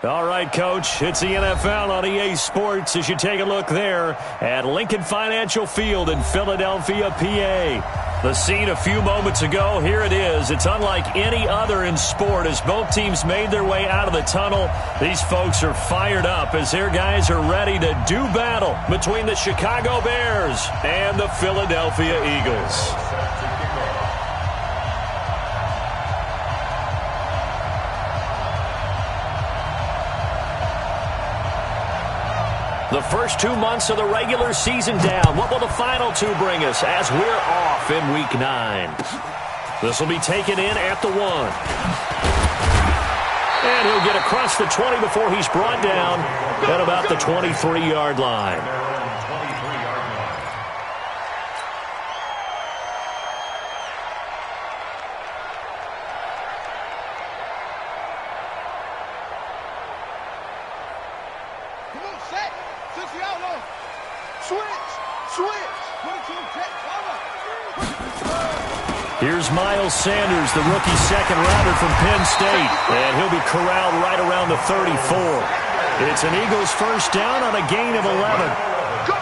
All right, Coach, it's the NFL on EA Sports as you take a look there at Lincoln Financial Field in Philadelphia, PA. The scene a few moments ago, here it is. It's unlike any other in sport as both teams made their way out of the tunnel. These folks are fired up as their guys are ready to do battle between the Chicago Bears and the Philadelphia Eagles. The first 2 months of the regular season down. What will the final two bring us as we're off in Week 9? This will be taken in at the 1. And he'll get across the 20 before he's brought down at about the 23-yard line. Here's Miles Sanders, the rookie second-rounder from Penn State, and he'll be corralled right around the 34. It's an Eagles first down on a gain of 11.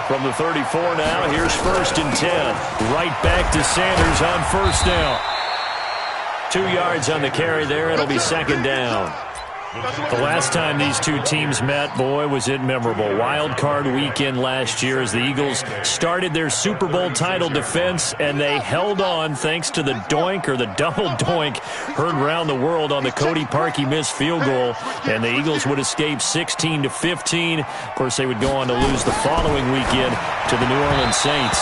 From the 34 now, here's 1st and 10. Right back to Sanders on first down. 2 yards on the carry there. It'll be 2nd down. The last time these two teams met, boy, was it memorable. Wild card weekend last year as the Eagles started their Super Bowl title defense, and they held on thanks to the doink or the double doink heard around the world on the Cody Parkey missed field goal, and the Eagles would escape 16-15. Of course, they would go on to lose the following weekend to the New Orleans Saints.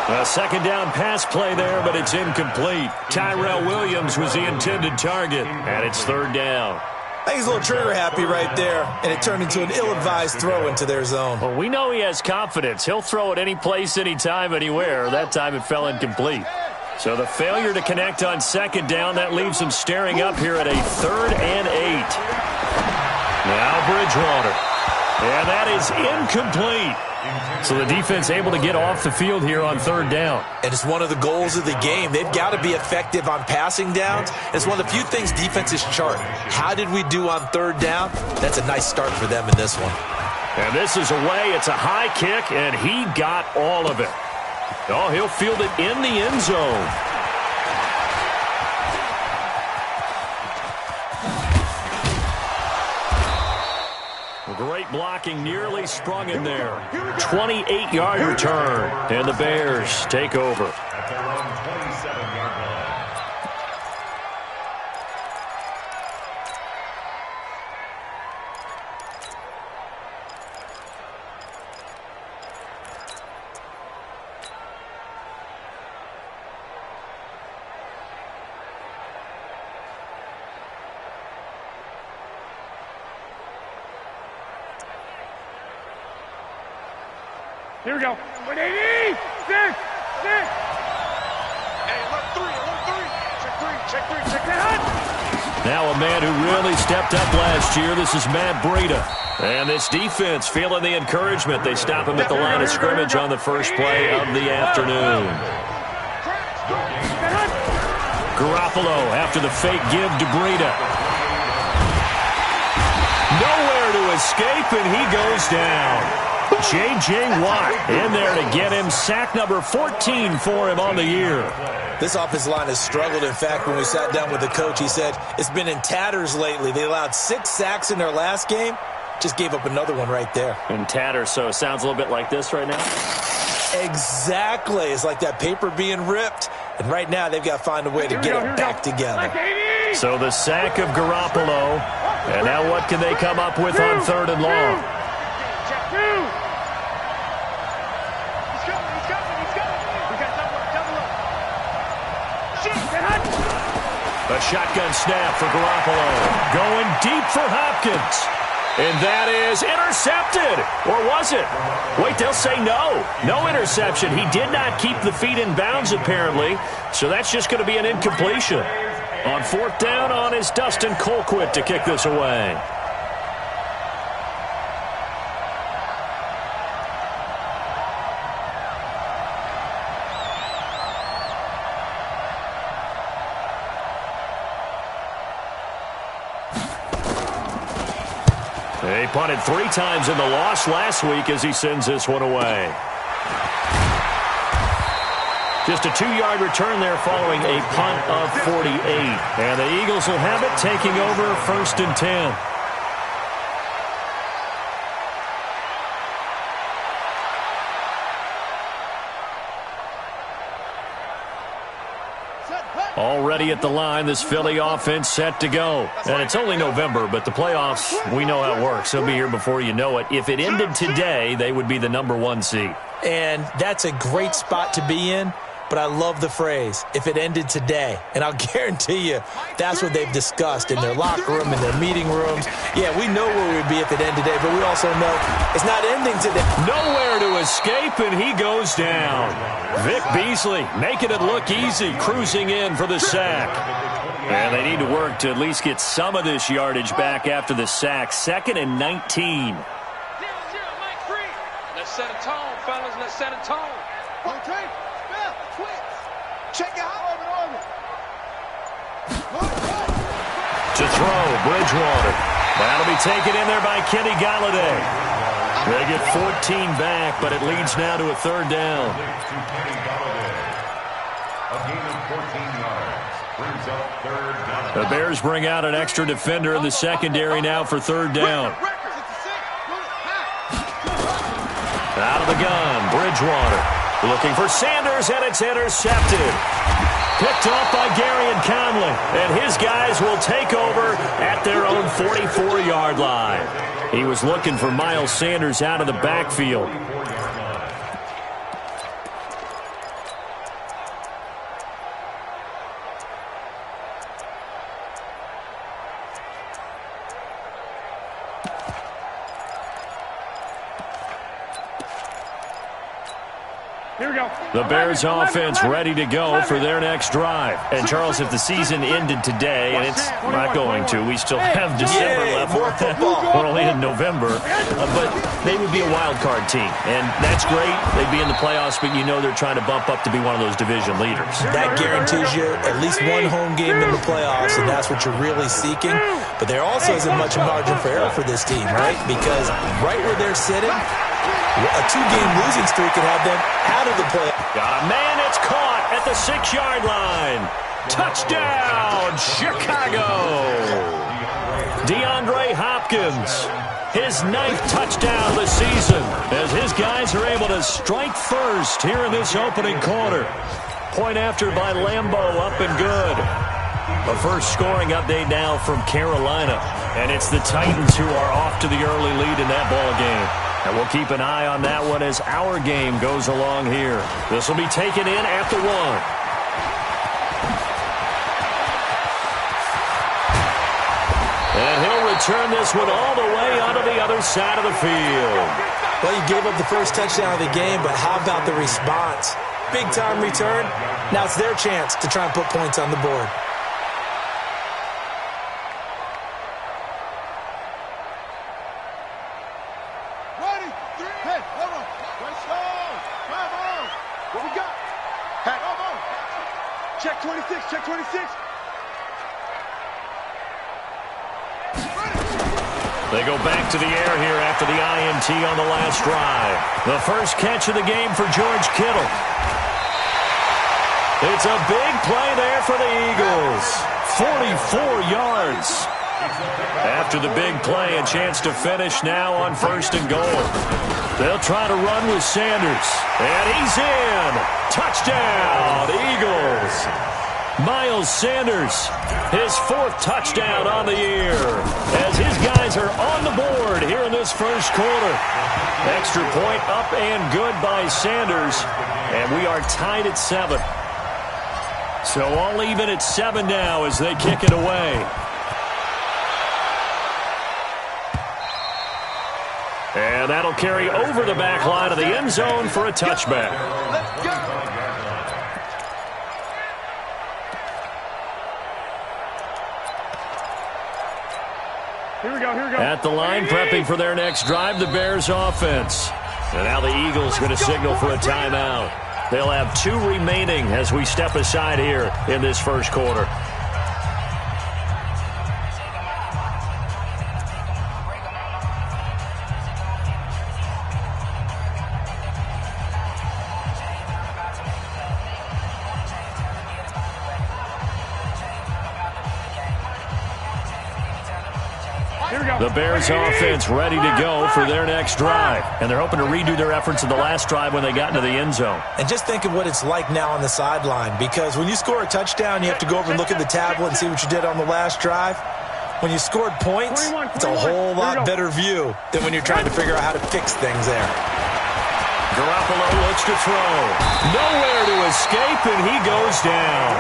A 2nd down pass play there, but it's incomplete. Tyrell Williams was the intended target, and it's 3rd down. I think he's a little trigger happy right there, and it turned into an ill-advised throw into their zone. Well, we know he has confidence. He'll throw it any place, anytime, anywhere. That time it fell incomplete. So the failure to connect on 2nd down, that leaves him staring up here at a 3rd and 8. Now Bridgewater. And that is incomplete. So the defense able to get off the field here on 3rd down. And it's one of the goals of the game. They've got to be effective on passing downs. It's one of the few things defenses chart. How did we do on 3rd down? That's a nice start for them in this one. And this is away. It's a high kick, and he got all of it. Oh, he'll field it in the end zone. Great blocking, nearly sprung in there. 28-yard return, and the Bears take over. At their own 27-yard line. Here we go. 180. 6. Hey, look 3. Check 3. Check that. Now a man who really stepped up last year. This is Matt Breida. And this defense feeling the encouragement. They stop him at the line of scrimmage on the first play of the afternoon. Garoppolo after the fake give to Breida. Nowhere to escape, and he goes down. J.J. Watt in there to get him sack number 14 for him on the year. This offensive line has struggled. In fact, when we sat down with the coach, he said it's been in tatters lately. They allowed 6 sacks in their last game. Just gave up another one right there. In tatters, so it sounds a little bit like this right now? Exactly. It's like that paper being ripped. And right now, they've got to find a way to get it back together. So the sack of Garoppolo. And now what can they come up with on 3rd and long? Check 2. He's coming. We got double up. A shotgun snap for Garoppolo. Going deep for Hopkins. And that is intercepted. Or was it? Wait, they'll say no. No interception. He did not keep the feet in bounds, apparently. So that's just going to be an incompletion. On 4th down on is Dustin Colquitt to kick this away. They punted 3 times in the loss last week as he sends this one away. Just a 2-yard return there following a punt of 48. And the Eagles will have it, taking over 1st and 10. Already at the line, this Philly offense set to go. And it's only November, but the playoffs, we know how it works. They'll be here before you know it. If it ended today, they would be the #1 seed. And that's a great spot to be in. But I love the phrase, if it ended today. And I'll guarantee you that's what they've discussed in their locker room, in their meeting rooms. Yeah, we know where we'd be if it ended today, but we also know it's not ending today. Nowhere to escape, and he goes down. Vic Beasley making it look easy, cruising in for the sack. And they need to work to at least get some of this yardage back after the sack. 2nd and 19. 0-0, Mike free. Let's set a tone, fellas. Let's set a tone. Okay. Check out. To throw, Bridgewater. That'll be taken in there by Kenny Galladay. They get 14 back, but it leads now to a 3rd down. A gain of 14 yards brings up 3rd down. The Bears bring out an extra defender in the secondary now for 3rd down. Out of the gun, Bridgewater. Looking for Sanders, and it's intercepted. Picked off by Gary and Conley. And his guys will take over at their own 44-yard line. He was looking for Miles Sanders out of the backfield. The Bears offense ready to go for their next drive. And, Charles, if the season ended today, and it's not going to, we still have December left. More football. We're only in November. But they would be a wild card team. And that's great. They'd be in the playoffs, but you know they're trying to bump up to be one of those division leaders. That guarantees you at least one home game in the playoffs, and that's what you're really seeking. But there also isn't much margin for error for this team, right? Because right where they're sitting, a 2-game losing streak could have them out of the play. Got a man, it's caught at the 6-yard line. Touchdown, Chicago. DeAndre Hopkins, his 9th touchdown of the season, as his guys are able to strike first here in this opening quarter. Point after by Lambeau, up and good. A first scoring update now from Carolina, and it's the Titans who are off to the early lead in that ball game. And we'll keep an eye on that one as our game goes along here. This will be taken in at the 1. And he'll return this one all the way onto the other side of the field. Well, you gave up the first touchdown of the game, but how about the response? Big-time return. Now it's their chance to try and put points on the board. Check 26, check 26. They go back to the air here after the INT on the last drive. The first catch of the game for George Kittle. It's a big play there for the Eagles. 44 yards. After the big play, a chance to finish now on 1st and goal. They'll try to run with Sanders. And he's in. Touchdown, Eagles. Miles Sanders, his 4th touchdown on the year, as his guys are on the board here in this first quarter. Extra point up and good by Sanders, and we are tied at 7. So all even at 7 now as they kick it away. And that'll carry over the back line of the end zone for a touchback. Let's go. Here we go. At the line, prepping for their next drive, the Bears offense. And now the Eagles going to signal for a timeout. They'll have 2 remaining as we step aside here in this first quarter. The Bears offense ready to go for their next drive. And they're hoping to redo their efforts in the last drive when they got into the end zone. And just think of what it's like now on the sideline, because when you score a touchdown, you have to go over and look at the tablet and see what you did on the last drive. When you scored points, it's a whole lot better view than when you're trying to figure out how to fix things there. Garoppolo looks to throw. Nowhere to escape, and he goes down.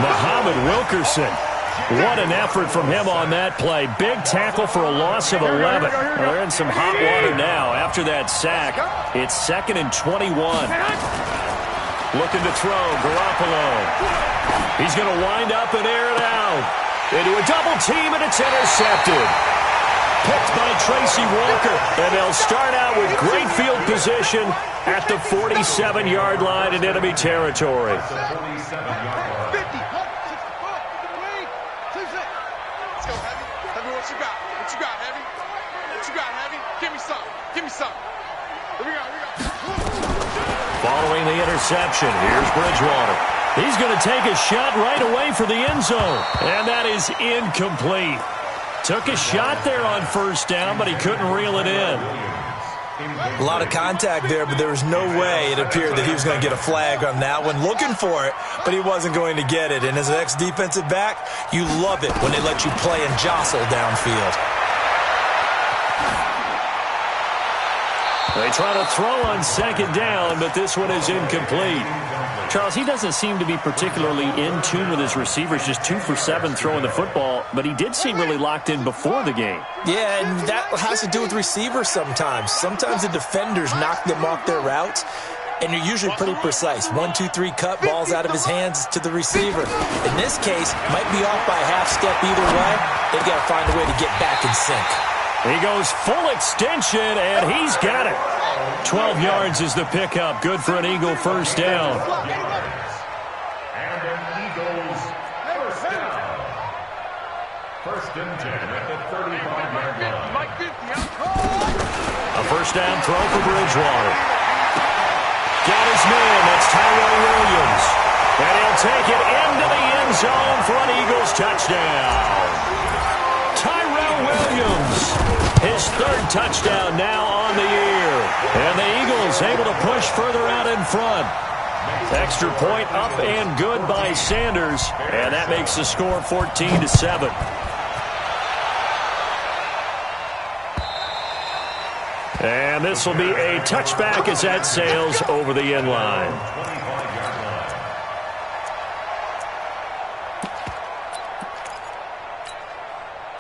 Muhammad Wilkerson. What an effort from him on that play. Big tackle for a loss of 11. Well, they're in some hot water now after that sack. It's 2nd and 21. Looking to throw, Garoppolo. He's going to wind up and air it out. Into a double team, and it's intercepted. Picked by Tracy Walker, and they'll start out with great field position at the 47-yard line in enemy territory. Following the interception, here's Bridgewater. He's going to take a shot right away for the end zone, and that is incomplete. Took a shot there on first down, but he couldn't reel it in. A lot of contact there, but there was no way it appeared that he was going to get a flag on that one. Looking for it, but he wasn't going to get it. And as an ex-defensive back, you love it when they let you play and jostle downfield. They try to throw on second down, but this one is incomplete. Charles, he doesn't seem to be particularly in tune with his receivers, just 2 for 7 throwing the football, but he did seem really locked in before the game. Yeah, and that has to do with receivers sometimes. Sometimes the defenders knock them off their routes, and you're usually pretty precise. 1, 2, 3 cut, balls out of his hands to the receiver. In this case, might be off by a half step either way. They've got to find a way to get back in sync. He goes full extension, and he's got it. 12 yards is the pickup. Good for an Eagle first down. And an Eagles first down. 1st and 10 at the 35-yard line. A first down throw for Bridgewater. Got his man. That's Tyrell Williams. And he'll take it into the end zone for an Eagles touchdown. Tyrell Williams, his 3rd touchdown now on the year. And the Eagles able to push further out in front. Extra point up and good by Sanders. And that makes the score 14-7. And this will be a touchback as that sails over the end line.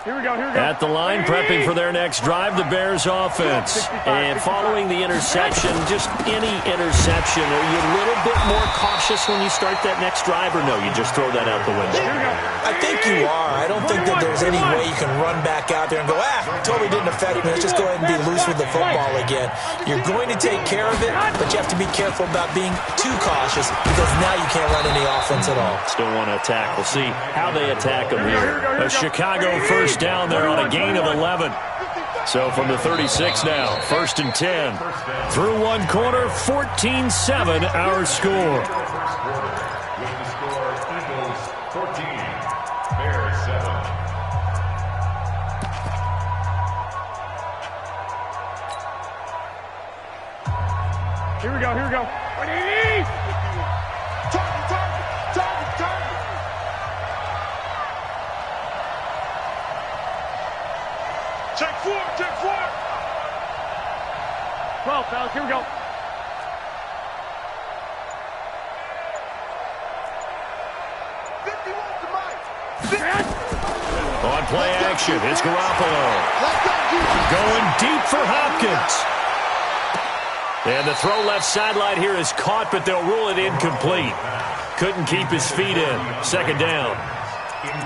At the line, prepping for their next drive, the Bears offense. And following the interception, just any interception, are you a little bit more cautious when you start that next drive, or no, you just throw that out the window? I think you are. I don't think that there's any way you can run back out there and go, totally didn't affect me. Let's just go ahead and be loose with the football again. You're going to take care of it, but you have to be careful about being too cautious, because now you can't run any offense at all. Still want to attack. We'll see how they attack them here. A Chicago first down there on a gain of 11. So from the 36 now, 1st and 10. Through one quarter, 14-7 our score. With the score, Eagles 14, Bears 7. Here we go, here we go. Check 4, check 4. 12, fellas, here we go. On play action, it's Garoppolo. Going deep for Hopkins. And the throw left sideline here is caught, but they'll rule it incomplete. Couldn't keep his feet in. 2nd down.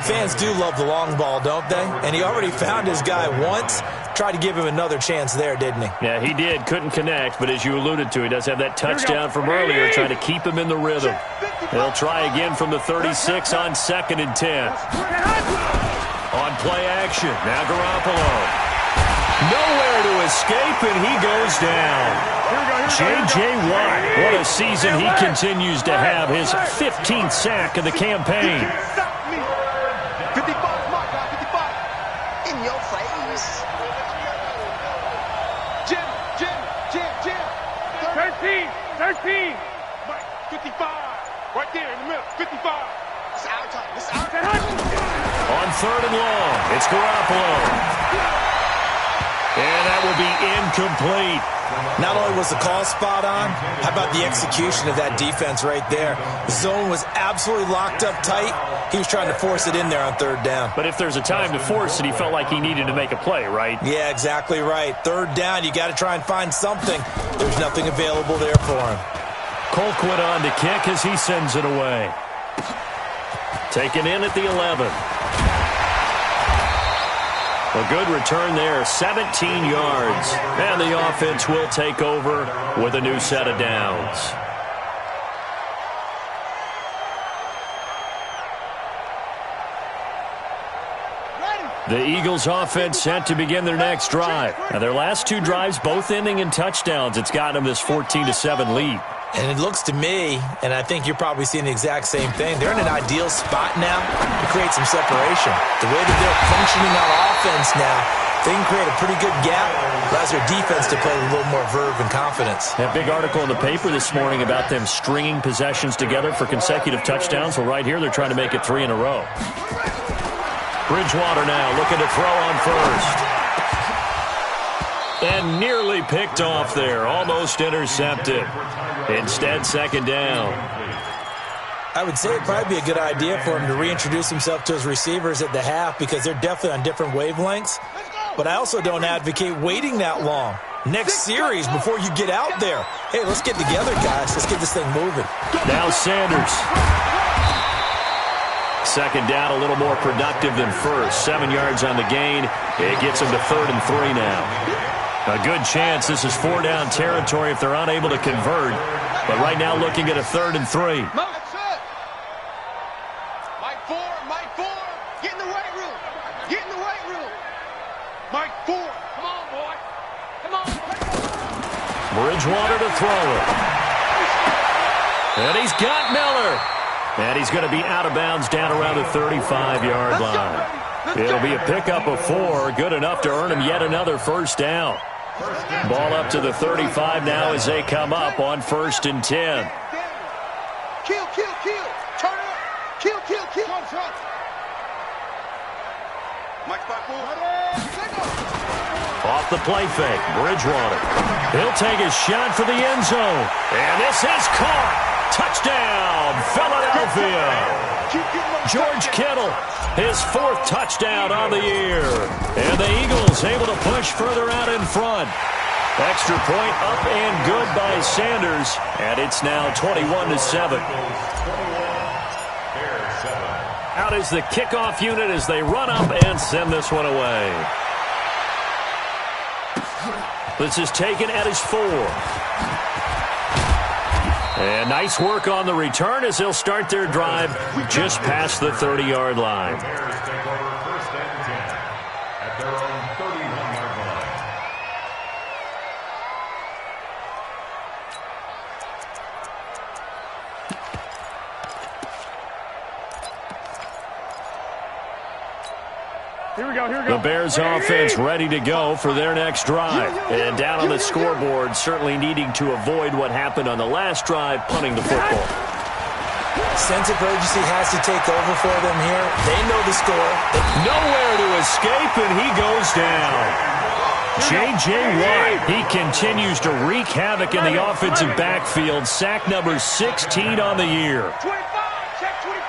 Fans do love the long ball, don't they? And he already found his guy once. Tried to give him another chance there, didn't he? Yeah, he did. Couldn't connect, but as you alluded to, he does have that touchdown from earlier, trying to keep him in the rhythm. They'll try again from the 36 on 2nd and 10. On play action, now Garoppolo. Nowhere to escape, and he goes down. J.J. Watt, what a season he continues to have. His 15th sack of the campaign. 55, my guy, 55. In your face. Jim. 13. Mike, 55. Right there in the middle, 55. It's our time. On 3rd and long, it's Garoppolo. And that will be incomplete. Not only was the call spot on, how about the execution of that defense right there? The zone was absolutely locked up tight. He was trying to force it in there on 3rd down. But if there's a time to force it, he felt like he needed to make a play, right? Yeah, exactly right. 3rd down, you got to try and find something. There's nothing available there for him. Colquitt on to kick as he sends it away. Taken in at the 11. A good return there, 17 yards. And the offense will take over with a new set of downs. The Eagles offense set to begin their next drive. Now their last 2 drives both ending in touchdowns. It's gotten them this 14-7 lead. And it looks to me, and I think you're probably seeing the exact same thing, they're in an ideal spot now to create some separation. The way that they're functioning on offense now, they can create a pretty good gap, allows their defense to play with a little more verve and confidence. That big article in the paper this morning about them stringing possessions together for consecutive touchdowns. Well, right here, they're trying to make it 3 in a row. Bridgewater now looking to throw on first. And nearly picked off there, almost intercepted. Instead, 2nd down. I would say it'd probably be a good idea for him to reintroduce himself to his receivers at the half because they're definitely on different wavelengths. But I also don't advocate waiting that long. Next series before you get out there. Hey, let's get together, guys. Let's get this thing moving. Now Sanders. 2nd down, a little more productive than first. 7 yards on the gain. It gets him to 3rd and 3 now. A good chance this is 4-down territory if they're unable to convert. But right now looking at a 3rd and 3. Mike 4. Get in the weight room. Mike 4. Come on, boy. Come on. Bridgewater to throw it. And he's got Miller. And he's going to be out of bounds down around the 35-yard line. It'll be a pickup of 4, good enough to earn him yet another 1st down. Ball up to the 35 now as they come up on 1st and 10. Kill. Turn it up. Kill. Mike 5-4. Off the play fake, Bridgewater. He'll take his shot for the end zone. And this is caught. Touchdown, Philadelphia. George Kittle, his 4th touchdown on the year. And the Eagles able to push further out in front. Extra point up and good by Sanders. And it's now 21-7. Out is the kickoff unit as they run up and send this one away. This is taken at his 4. And nice work on the return as they'll start their drive just past the 30-yard line. Here we go. The Bears offense ready to go for their next drive. And down on the scoreboard, certainly needing to avoid what happened on the last drive, punting the football. Sense of urgency has to take over for them here. They know the score. Nowhere to escape, and he goes down. J.J. Watt, he continues to wreak havoc in the offensive backfield. Sack number 16 on the year. 25. Check 25.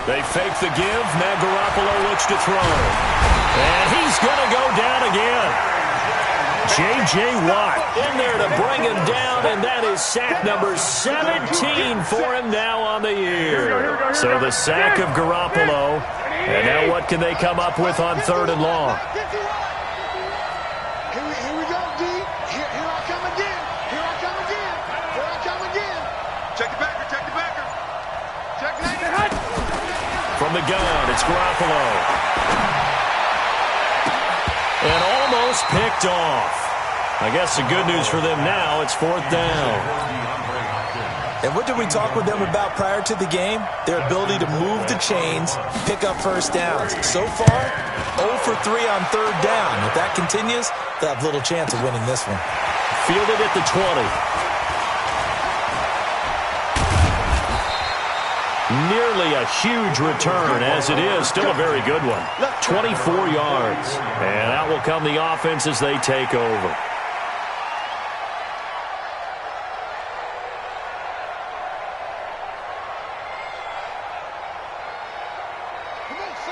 They fake the give. Now Garoppolo looks to throw. And he's going to go down again. J.J. Watt in there to bring him down, and that is sack number 17 for him now on the year. So the sack of Garoppolo. And now what can they come up with on 3rd and long? Here we go, D. Here I come again. Check the backer. Check the backer. From the gun, it's Garoppolo. And almost picked off. I guess the good news for them now, it's 4th down. And what did we talk with them about prior to the game? Their ability to move the chains, pick up first downs. So far, 0 for 3 on third down. If that continues, they'll have little chance of winning this one. Fielded at the 20. Nearly a huge return, as it is. Still a very good one. 24 yards. And out will come the offense as they take over.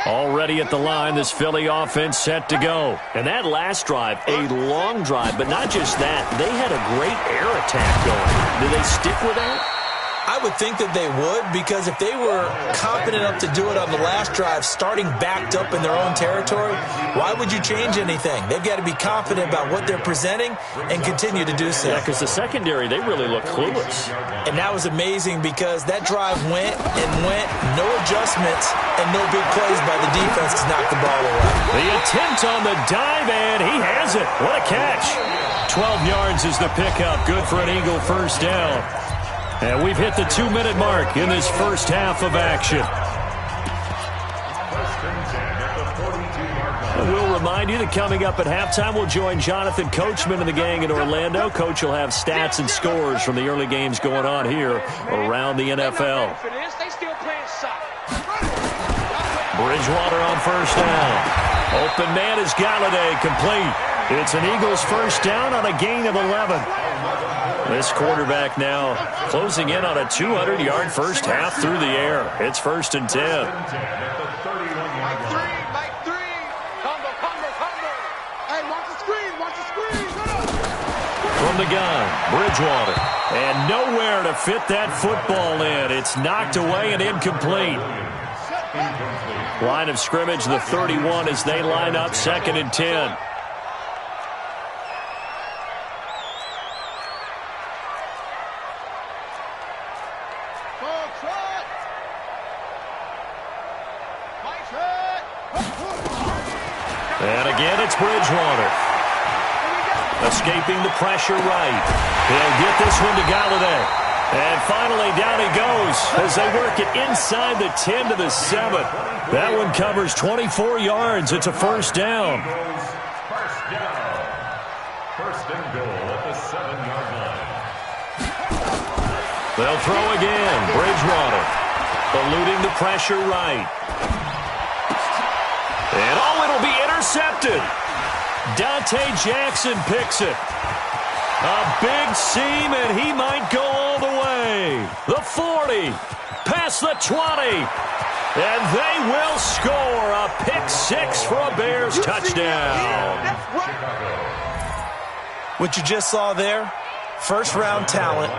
Already at the line, this Philly offense set to go. And that last drive, a long drive, but not just that. They had a great air attack going. Do they stick with that? I would think that they would, because if they were confident enough to do it on the last drive, starting backed up in their own territory, why would you change anything? They've got to be confident about what they're presenting and continue to do so. Yeah, because the secondary, they really look clueless. And that was amazing because that drive went and went, no adjustments, and no big plays by the defense to knock the ball away. The attempt on the dive, and he has it. What a catch. 12 yards is the pickup. Good for an Eagle first down. And we've hit the 2-minute mark in this first half of action. And we'll remind you that coming up at halftime, we'll join Jonathan Coachman and the gang in Orlando. Coach will have stats and scores from the early games going on here around the NFL. Bridgewater on first down. Open man is Galladay, complete. It's an Eagles first down on a gain of 11. This quarterback now closing in on a 200-yard first half through the air. It's 1st and 10. From the gun, Bridgewater. And nowhere to fit that football in. It's knocked away and incomplete. Line of scrimmage, the 31 as they line up 2nd and 10. And again, it's Bridgewater. Escaping the pressure right. He'll get this one to Galladay. And finally, down he goes as they work it inside the 10 to the 7. That one covers 24 yards. It's a first down. First and goal at the 7-yard line. They'll throw again. Bridgewater eluding the pressure right. And it'll be intercepted. Dante Jackson picks it. A big seam, and he might go all the way. The 40, past the 20, and they will score a pick six for a Bears touchdown. What you just saw there, first-round talent,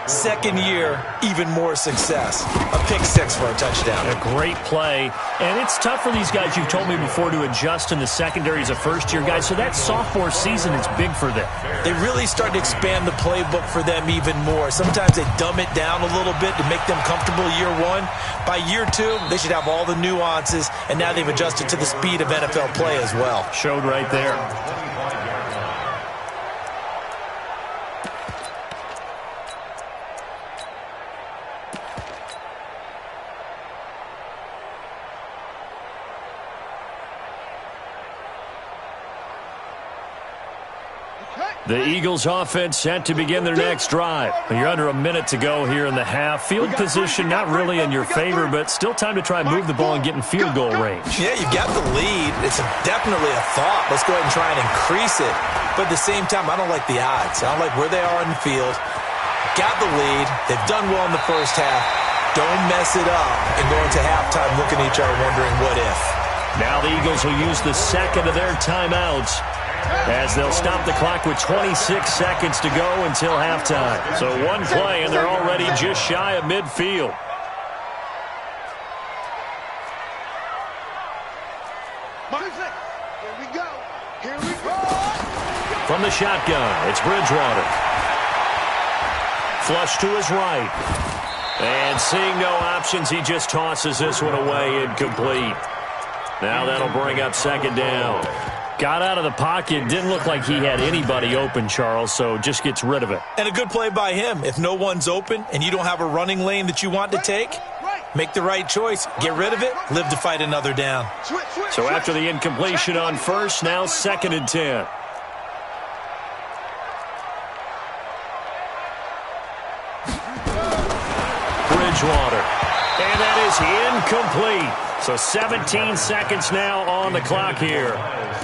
second year, even more success. A pick six for a touchdown. A great play. And it's tough for these guys, you've told me before, to adjust in the secondary as a first-year guy. So that sophomore season is big for them. They really start to expand the playbook for them even more. Sometimes they dumb it down a little bit to make them comfortable year one. By year two, they should have all the nuances, and now they've adjusted to the speed of NFL play as well. Showed right there. The Eagles offense set to begin their next drive. You're under a minute to go here in the half. Field position not really in your favor, but still time to try and move the ball and get in field goal range. Yeah, you got the lead. It's definitely a thought. Let's go ahead and try and increase it. But at the same time, I don't like the odds. I don't like where they are in the field. Got the lead. They've done well in the first half. Don't mess it up and go into halftime looking at each other wondering what if. Now the Eagles will use the second of their timeouts as they'll stop the clock with 26 seconds to go until halftime. So one play, and they're already just shy of midfield. Here we go. Here we go. From the shotgun, it's Bridgewater. Flush to his right. And seeing no options, he just tosses this one away incomplete. Now that'll bring up second down. Got out of the pocket. Didn't look like he had anybody open, Charles, so just gets rid of it. And a good play by him. If no one's open and you don't have a running lane that you want to take, make the right choice. Get rid of it. Live to fight another down. So after the incompletion on first, now 2nd and 10. Bridgewater. And that is incomplete. So 17 seconds now on the clock here.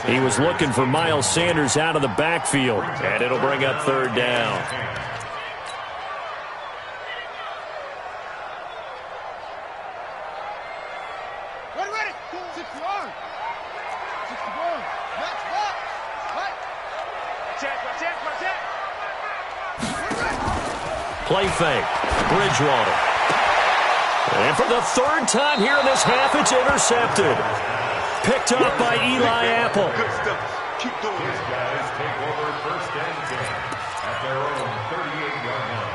He was looking for Miles Sanders out of the backfield, and it'll bring up 3rd down. Ready. 61. 61. Next box. Right. Check. Play fake. Bridgewater. And for the 3rd time here in this half, it's intercepted. Picked up by Eli Apple. Good stuff. Keep doing it. These guys take over 1st and 10 at their own 38-yard line.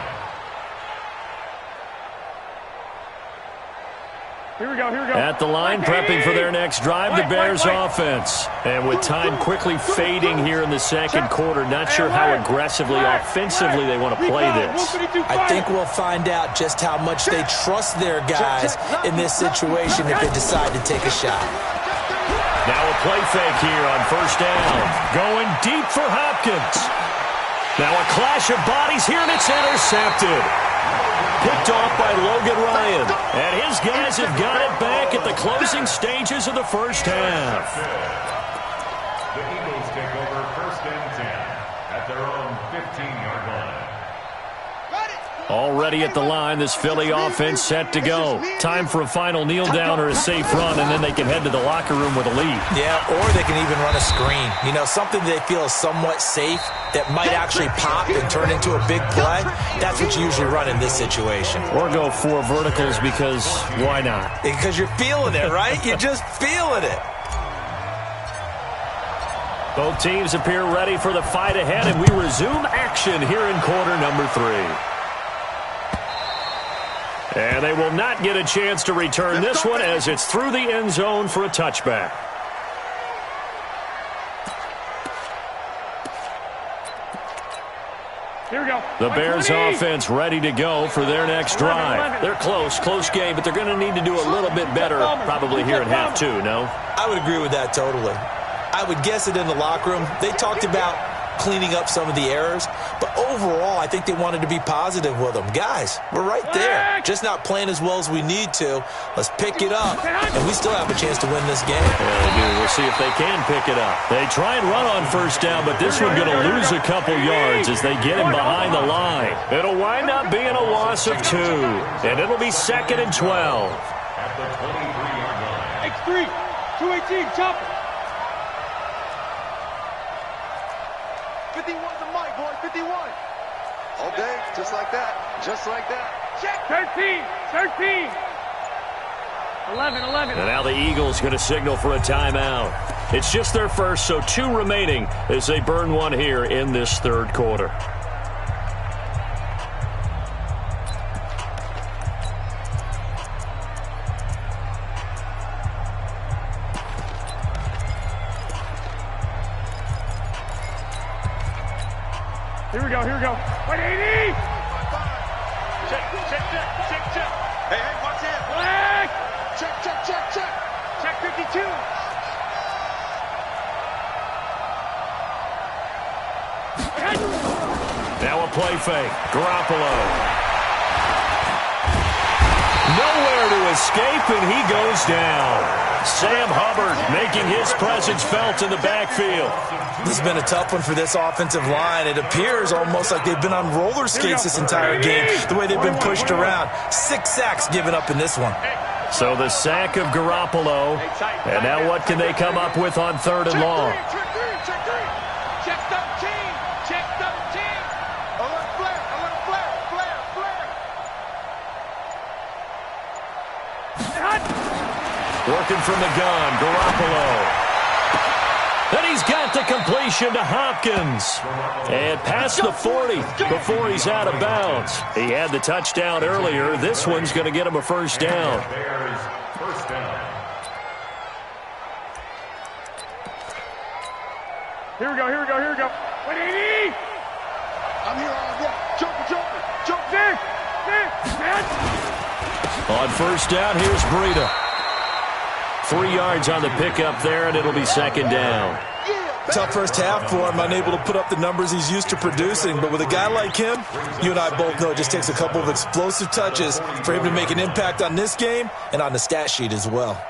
Here we go. At the line, prepping for their next drive, the Bears offense. And with time quickly fading here in the 2nd quarter, not sure how aggressively, offensively they want to play this. I think we'll find out just how much they trust their guys in this situation if they decide to take a shot. Now a play fake here on 1st down. Going deep for Hopkins. Now a clash of bodies here, and it's intercepted. Picked off by Logan Ryan. And his guys have got it back at the closing stages of the 1st half. The Eagles take over 1st and 10 at their own 15-yard line. Already at the line, this Philly offense set to go. Time for a final kneel down or a safe run, and then they can head to the locker room with a lead. Yeah, or they can even run a screen. You know, something they feel is somewhat safe that might actually pop and turn into a big play. That's what you usually run in this situation. Or go 4 verticals because why not? Because you're feeling it, right? You're just feeling it. Both teams appear ready for the fight ahead, and we resume action here in quarter number 3. And they will not get a chance to return this one as it's through the end zone for a touchback. Here we go. The Bears offense ready to go for their next drive. They're close game, but they're going to need to do a little bit better probably here in half 2, no? I would agree with that totally. I would guess it in the locker room. They talked about cleaning up some of the errors, but overall, I think they wanted to be positive with them. Guys, we're right there. Just not playing as well as we need to. Let's pick it up, and we still have a chance to win this game. Yeah, they do. We'll see if they can pick it up. They try and run on 1st down, but this one going to lose a couple yards as they get him behind the line. It'll wind up being a loss of 2, and it'll be 2nd and 12. At the 23-yard line. X3, 218, chopper. 51 to Mike, boy, 51. All day, just like that. Check. 13. 11. And now the Eagles going to signal for a timeout. It's just their first, so 2 remaining as they burn one here in this 3rd quarter. Here we go. 180. Check. Hey, watch it. Flag. Check 52. Now a play fake. Garoppolo. Nowhere to escape, and he goes down. Sam Hubbard making his presence felt in the backfield. This has been a tough one for this offensive line. It appears almost like they've been on roller skates this entire game, the way they've been pushed around. 6 sacks given up in this one. So the sack of Garoppolo. And now what can they come up with on 3rd and long? Check 13. Alert flare. Working from the gun, Garoppolo. And he's got the completion to Hopkins. And past the 40 before he's out of bounds. He had the touchdown earlier. This one's going to get him a 1st down. Bears 1st down. Here we go, here we go, here we go. 180! I'm here all day. Jump. On first down, here's Breida. 3 yards on the pickup there, and it'll be second down. Tough first half for him, unable to put up the numbers he's used to producing. But with a guy like him, you and I both know it just takes a couple of explosive touches for him to make an impact on this game and on the stat sheet as well.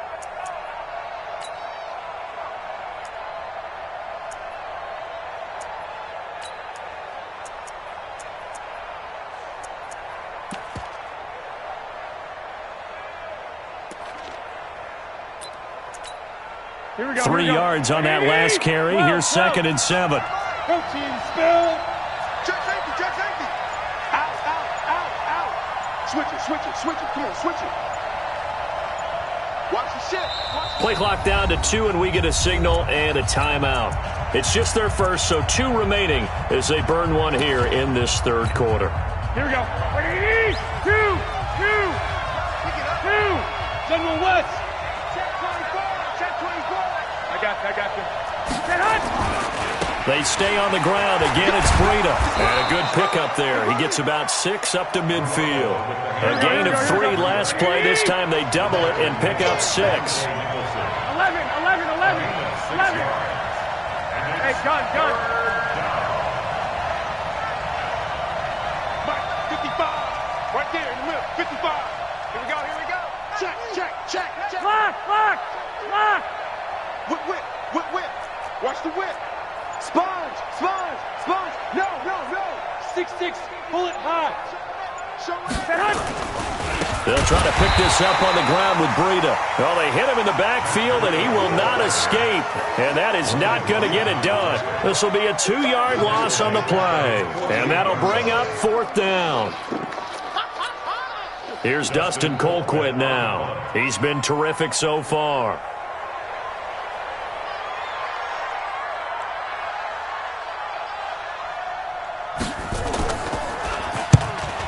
Here we go. 3 yards on that last carry. Here's second and 7. Go team, spill. Check safety. Out. Switch it. Come on, switch it. Watch the shift. Play clock down to 2, and we get a signal and a timeout. It's just their first, so 2 remaining as they burn one here in this third quarter. Here we go. 180! 2! General West. I got you. Get hot! They stay on the ground. Again, it's Breida. And a good pickup there. He gets about 6 up to midfield. A gain of 3 last play. This time they double it and pick up 6. 11. Hey, gun. 55. Right there in the middle. 55. Here we go. Check. Lock. Whip. Watch the whip. Sponge. No. 6'6", pull it high. They'll try to pick this up on the ground with Breida. Well, they hit him in the backfield, and he will not escape. And that is not going to get it done. This will be a 2-yard loss on the play. And that'll bring up 4th down. Here's Dustin Colquitt now. He's been terrific so far.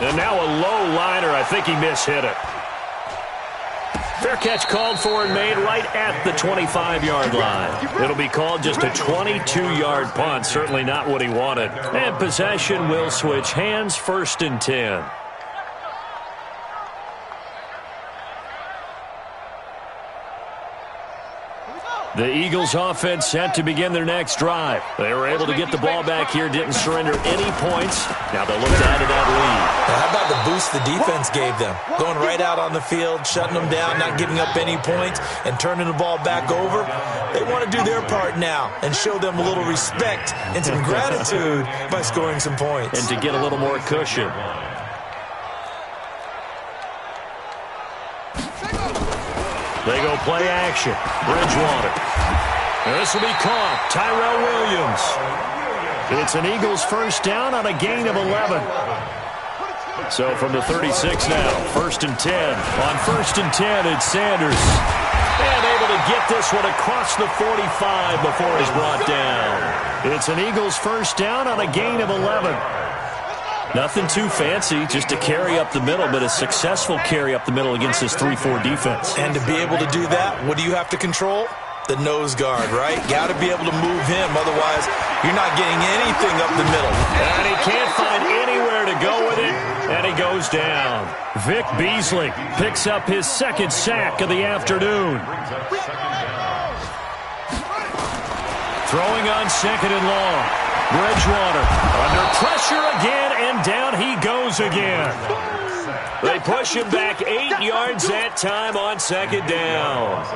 And now a low liner. I think he mishit it. Fair catch called for and made right at the 25-yard line. It'll be called just a 22-yard punt. Certainly not what he wanted. And possession will switch hands. 1st and 10. The Eagles offense set to begin their next drive. They were able to get the ball back here, didn't surrender any points. Now they'll look to add to that lead. Now, how about the boost the defense gave them? Going right out on the field, shutting them down, not giving up any points, and turning the ball back over. They want to do their part now and show them a little respect and some gratitude by scoring some points. And to get a little more cushion. They go play action. Bridgewater. And this will be caught. Tyrell Williams. It's an Eagles first down on a gain of 11. So from the 36 now, 1st and 10. On 1st and 10, it's Sanders. And able to get this one across the 45 before he's brought down. It's an Eagles first down on a gain of 11. Nothing too fancy, just a carry up the middle, but a successful carry up the middle against this 3-4 defense. And to be able to do that, what do you have to control? The nose guard, right? Got to be able to move him, otherwise you're not getting anything up the middle. And he can't find anywhere to go with it, and he goes down. Vic Beasley picks up his 2nd sack of the afternoon. Throwing on 2nd and long. Bridgewater under pressure again, and down he goes again. They push him back 8 yards that time on 2nd down.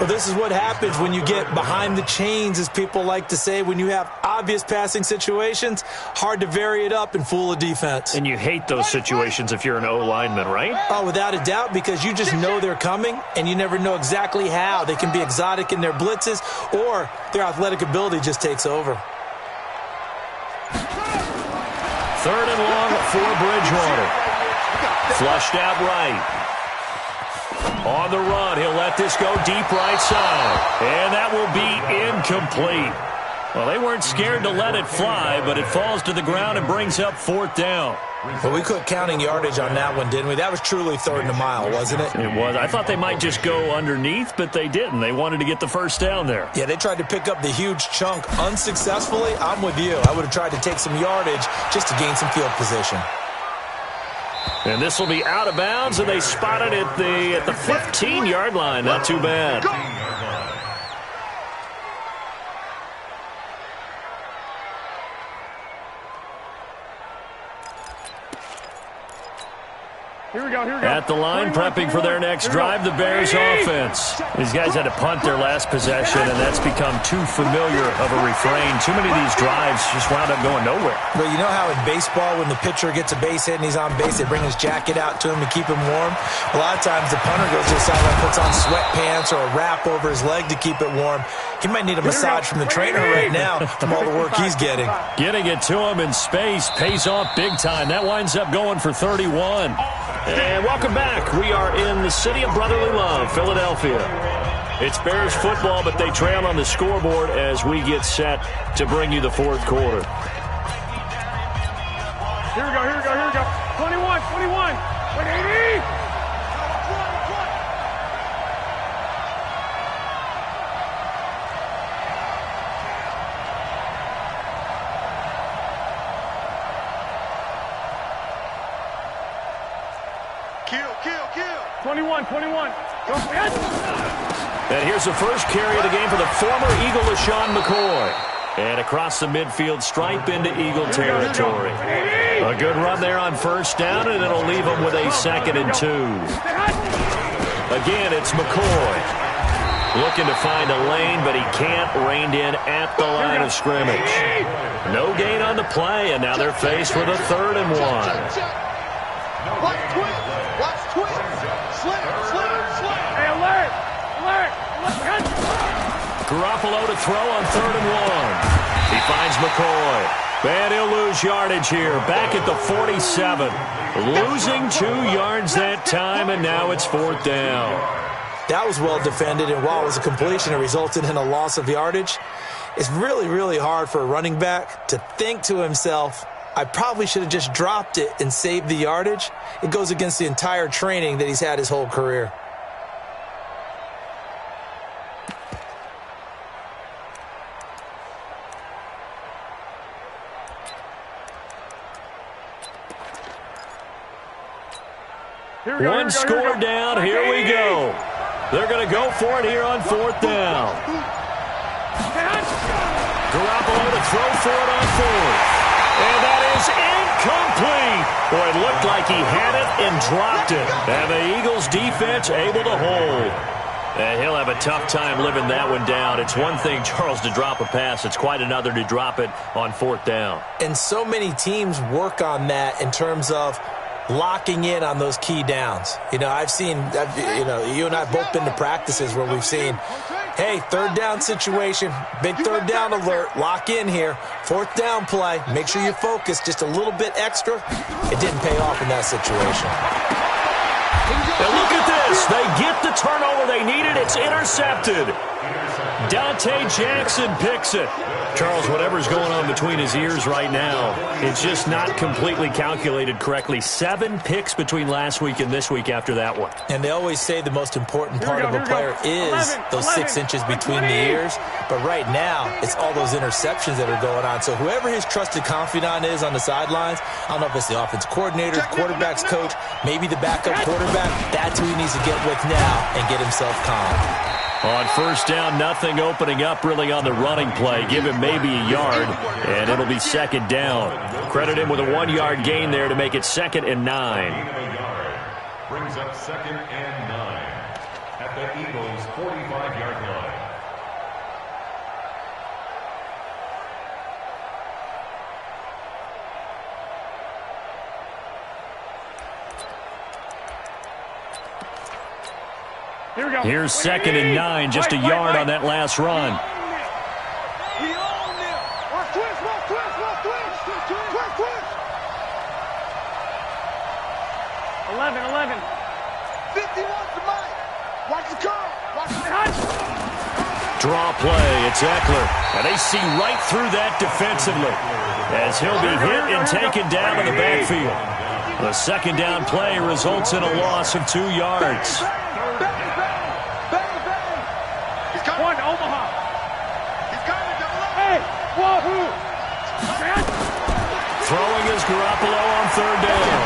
Well, this is what happens when you get behind the chains, as people like to say. When you have obvious passing situations, hard to vary it up and fool a defense. And you hate those situations if you're an O-lineman, right? Oh, without a doubt, because you just know they're coming, and you never know exactly how. They can be exotic in their blitzes, or their athletic ability just takes over. 3rd and long for Bridgewater. Flushed out right. On the run, he'll let this go deep right side. And that will be incomplete. Well, they weren't scared to let it fly, but it falls to the ground and brings up 4th down. But we quit counting yardage on that one, didn't we? That was truly 3rd and a mile, wasn't it? It was. I thought they might just go underneath, but they didn't. They wanted to get the first down there. Yeah, they tried to pick up the huge chunk unsuccessfully. I'm with you. I would have tried to take some yardage just to gain some field position. And this will be out of bounds, and they spot it at the 15-yard line. Not too bad. Here we go. At the line, prepping for their next drive, the Bears offense. These guys had to punt their last possession, and that's become too familiar of a refrain. Too many of these drives just wound up going nowhere. Well, you know how in baseball, when the pitcher gets a base hit and he's on base, they bring his jacket out to him to keep him warm? A lot of times the punter goes to the sideline, puts on sweatpants or a wrap over his leg to keep it warm. He might need a massage from the trainer right now from all the work he's getting. Getting it to him in space pays off big time. That winds up going for 31. And welcome back. We are in the city of brotherly love, Philadelphia. It's Bears football, but they trail on the scoreboard as we get set to bring you the 4th quarter. Here we go. 21, 180. Kill. 21. And here's the first carry of the game for the former Eagle, LaShawn McCoy. And across the midfield stripe into Eagle territory. A good run there on 1st down, and it'll leave them with a 2nd and 2. Again, it's McCoy. Looking to find a lane, but he can't. Reined in at the line of scrimmage. No gain on the play, and now they're faced with a 3rd and 1. Watch twist. Slam. Hey, alert. Garoppolo to throw on 3rd and 1. He finds McCoy. And he'll lose yardage here. Back at the 47. Losing 2 yards that time, and now it's 4th down. That was well defended, and while it was a completion, it resulted in a loss of yardage. It's really, really hard for a running back to think to himself, I probably should have just dropped it and saved the yardage. It goes against the entire training that he's had his whole career. One score down. Here we go. They're going to go for it here on 4th down. Garoppolo to throw for it on 4th. And that is incomplete. Boy, it looked like he had it and dropped it. And the Eagles defense able to hold. And he'll have a tough time living that one down. It's one thing, Charles, to drop a pass. It's quite another to drop it on 4th down. And so many teams work on that in terms of locking in on those key downs. You know, you and I have both been to practices where we've seen, hey, 3rd down situation, big 3rd down alert, lock in here, 4th down play, make sure you focus just a little bit extra. It didn't pay off in that situation. And look at this. They get the turnover they needed. It's intercepted. Dante Jackson picks it. Charles, whatever's going on between his ears right now, it's just not completely calculated correctly. 7 picks between last week and this week after that one. And they always say the most important part of a player is those 6 inches between the ears. But right now, it's all those interceptions that are going on. So whoever his trusted confidant is on the sidelines, I don't know if it's the offensive coordinator, quarterback's coach, maybe the backup quarterback, that's who he needs to get with now and get himself calm. On 1st down, nothing opening up really on the running play. Give him maybe a yard, and it'll be 2nd down. Credit him with a 1-yard gain there to make it 2nd and 9. Brings up 2nd and 9 at the Eagles' 45-yard line. Here's 2nd and 9, just a yard on that last run. Draw play. It's Eckler. And they see right through that defensively as he'll be hit and taken down in the backfield. The second down play results in a loss of 2 yards. He's coming to Omaha. He's coming to double up. Hey, wahoo! Throwing is Garoppolo on third down.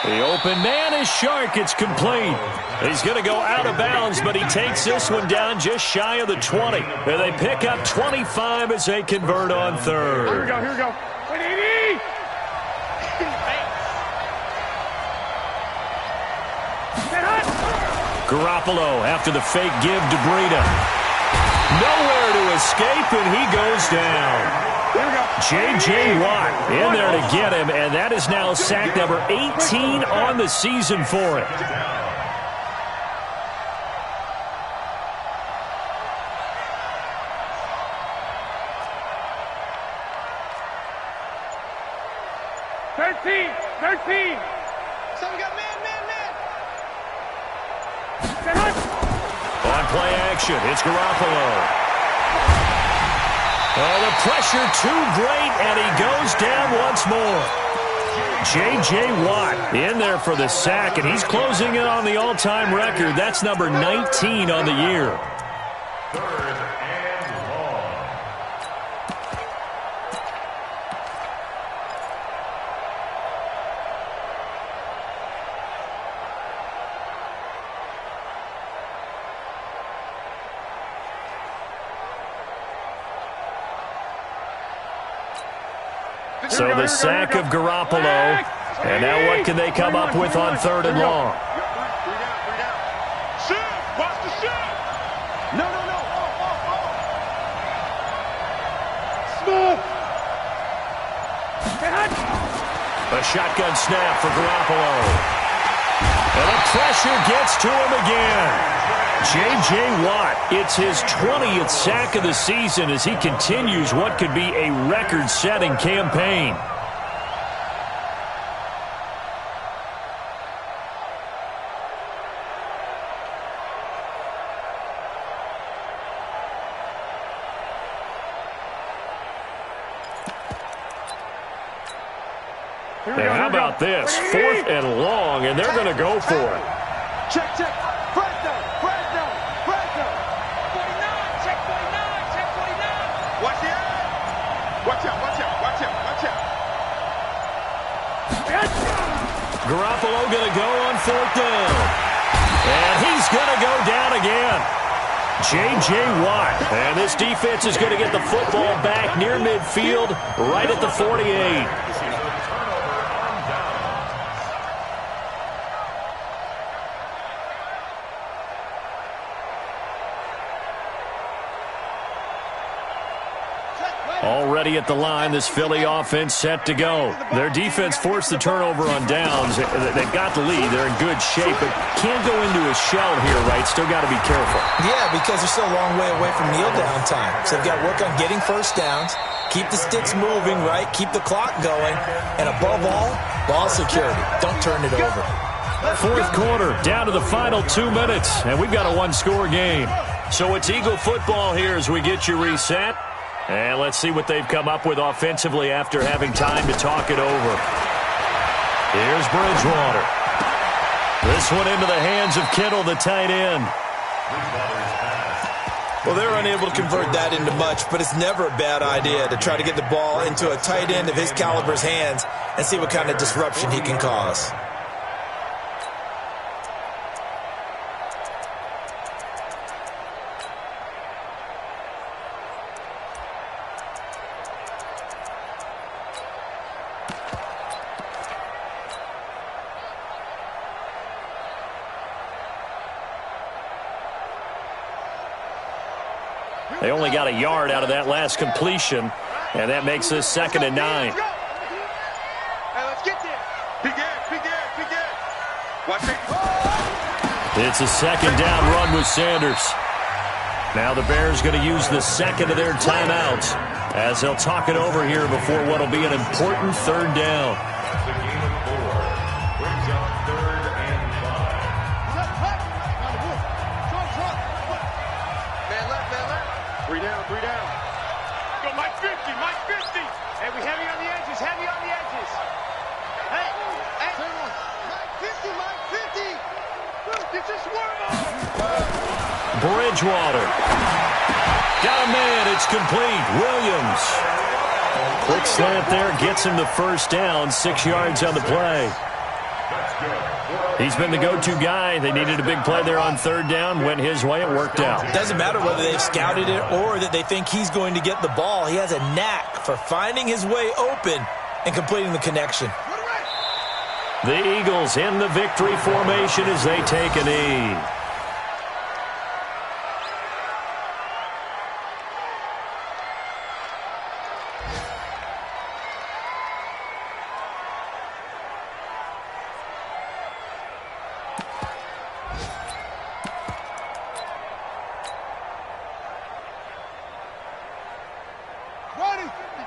The open man is Shark. It's complete. He's going to go out of bounds, but he takes this one down just shy of the 20. And they pick up 25 as they convert on third. Here we go, here we go. Garoppolo after the fake give to Breida. Nowhere to escape, and he goes down. J.J. Watt in there to get him, and that is now sack number 18 on the season for it. Thirteen. So we got man. On play action, it's Garoppolo. Oh, the pressure too great, and he goes down once more. J.J. Watt in there for the sack, and he's closing in on the all-time record. That's number 19 on the year. Third and long. So the sack of Garoppolo, and now what can they come up with on third and long? Shoot! Watch the shoot! No. Smooth! A shotgun snap for Garoppolo. And the pressure gets to him again. J.J. Watt, it's his 20th sack of the season as he continues what could be a record-setting campaign. And how about this? 4th and long, and they're going to go for it. Check. Fresno. 49, check 49. Watch the eye. Watch out. Garoppolo going to go on 4th down. And he's going to go down again. J.J. Watt. And this defense is going to get the football back near midfield, right at the 48. Already at the line, this Philly offense set to go. Their defense forced the turnover on downs. They've got the lead. They're in good shape, but can't go into a shell here, right? Still got to be careful. Yeah, because they're still a long way away from kneel down time. So they've got to work on getting first downs, keep the sticks moving, right? Keep the clock going. And above all, ball security. Don't turn it over. 4th quarter, down to the final 2 minutes, and we've got a one-score game. So it's Eagle football here as we get you reset. And let's see what they've come up with offensively after having time to talk it over. Here's Bridgewater. This one into the hands of Kittle, the tight end. Well, they're unable to convert that into much, but it's never a bad idea to try to get the ball into a tight end of his caliber's hands and see what kind of disruption he can cause. They only got a yard out of that last completion, and that makes this 2nd and 9. Hey, let's get there. Big air. Watch it. It's a 2nd down run with Sanders. Now the Bears going to use the second of their timeouts as they'll talk it over here before what will be an important 3rd down. That's a game of 4. Brings up 3rd and 5. Man, left. Bridgewater. Got a man. It's complete. Williams. Quick slant there. Gets him the first down. 6 yards on the play. He's been the go-to guy. They needed a big play there on third down. Went his way. It worked out. Doesn't matter whether they've scouted it or that they think he's going to get the ball. He has a knack for finding his way open and completing the connection. The Eagles in the victory formation as they take a knee.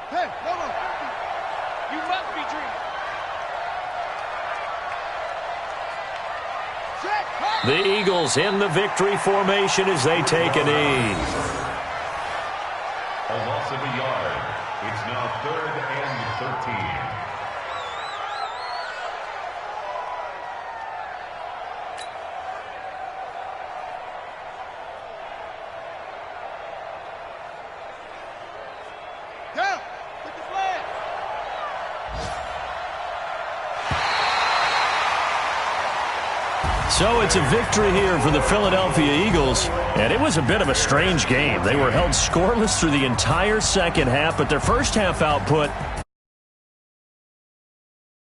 Hey, come on. You must be dreaming. The Eagles in the victory formation as they take a knee. A loss of a yard. It's now 3rd and 13. So it's a victory here for the Philadelphia Eagles, and it was a bit of a strange game. They were held scoreless through the entire second half, but their first half output